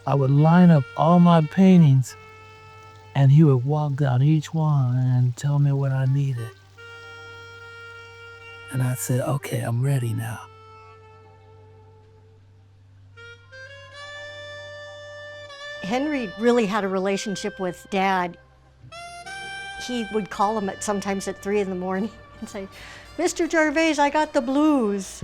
I would line up all my paintings, and he would walk down each one and tell me what I needed. And I said, okay, I'm ready now. Henry really had a relationship with Dad. He would call him sometimes at 3 in the morning and say, "Mr. Jarvaise, I got the blues."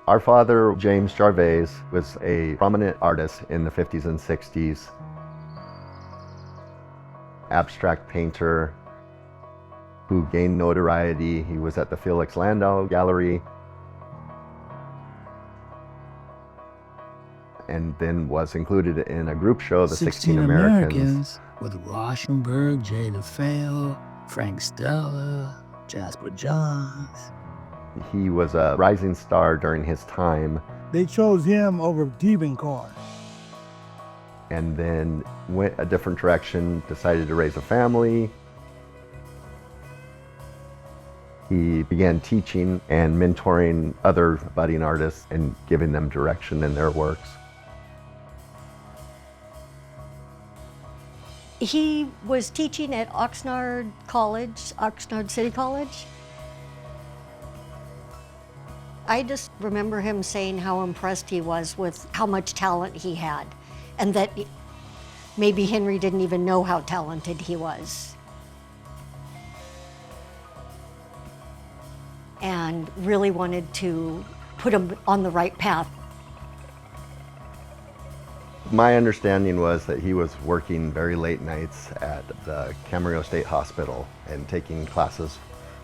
Our father, James Jarvaise, was a prominent artist in the 50s and 60s. Abstract painter who gained notoriety. He was at the Felix Landau Gallery and then was included in a group show, the 16 Americans. With Rauschenberg, Jay DeFeo, Frank Stella, Jasper Johns. He was a rising star during his time. They chose him over Diebenkorn. And then went a different direction, decided to raise a family. He began teaching and mentoring other budding artists and giving them direction in their works. He was teaching at Oxnard College, Oxnard City College. I just remember him saying how impressed he was with how much talent he had, and that maybe Henry didn't even know how talented he was. And really wanted to put him on the right path. My understanding was that he was working very late nights at the Camarillo State Hospital and taking classes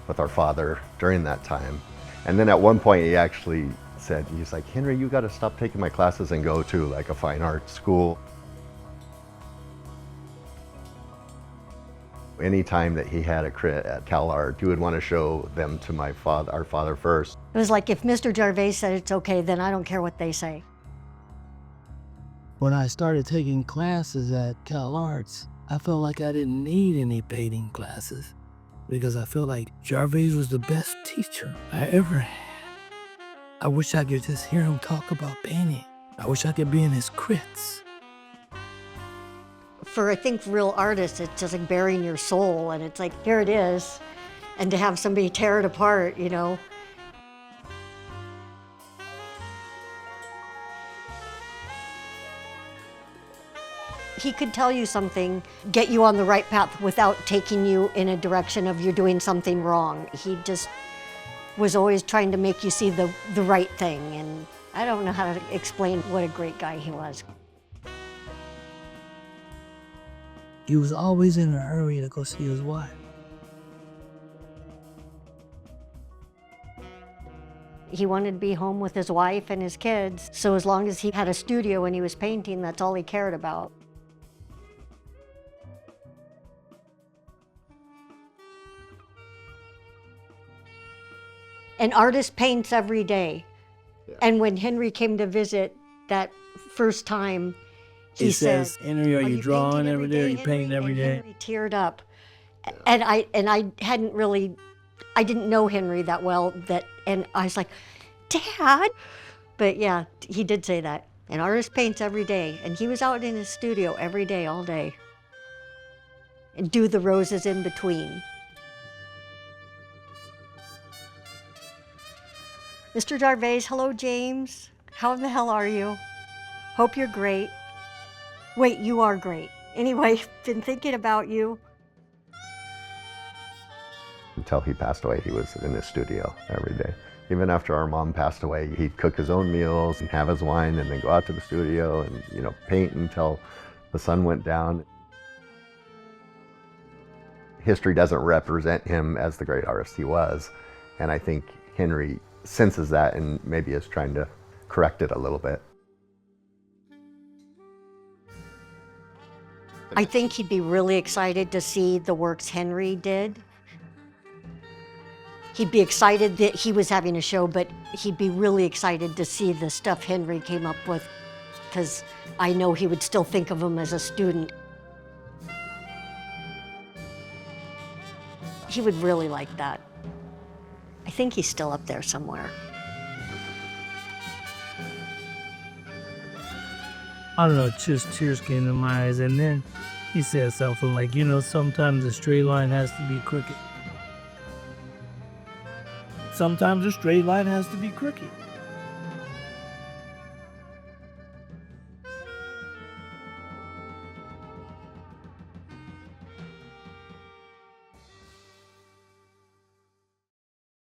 with our father during that time. And then at one point he actually said, he's like, "Henry, you got to stop taking my classes and go to like a fine arts school." Anytime that he had a crit at CalArt, he would want to show them to our father first. It was like, if Mr. Jarvaise said it's okay, then I don't care what they say. When I started taking classes at CalArts, I felt like I didn't need any painting classes because I felt like Jarvaise was the best teacher I ever had. I wish I could just hear him talk about painting. I wish I could be in his crits. For, I think, real artists, it's just like burying your soul, and it's like, here it is. And to have somebody tear it apart, you know. He could tell you something, get you on the right path without taking you in a direction of you're doing something wrong. He just was always trying to make you see the right thing. And I don't know how to explain what a great guy he was. He was always in a hurry to go see his wife. He wanted to be home with his wife and his kids. So as long as he had a studio and he was painting, that's all he cared about. An artist paints every day. Yeah. And when Henry came to visit that first time, he says, "Henry, are you drawing every day? Are you painting every day?" Henry teared up. Yeah. And I didn't know Henry that well, and I was like, "Dad?" But yeah, he did say that. An artist paints every day, and he was out in his studio every day, all day. And do the roses in between. Mr. Jarvaise, hello, James. How the hell are you? Hope you're great. Wait, you are great. Anyway, been thinking about you. Until he passed away, he was in his studio every day. Even after our mom passed away, he'd cook his own meals and have his wine and then go out to the studio and, you know, paint until the sun went down. History doesn't represent him as the great artist he was, and I think Henry senses that and maybe is trying to correct it a little bit. I think he'd be really excited to see the works Henry did. He'd be excited that he was having a show, but he'd be really excited to see the stuff Henry came up with, because I know he would still think of him as a student. He would really like that. I think he's still up there somewhere. I don't know, just tears came to my eyes. And then he said something like, sometimes a straight line has to be crooked. Sometimes a straight line has to be crooked.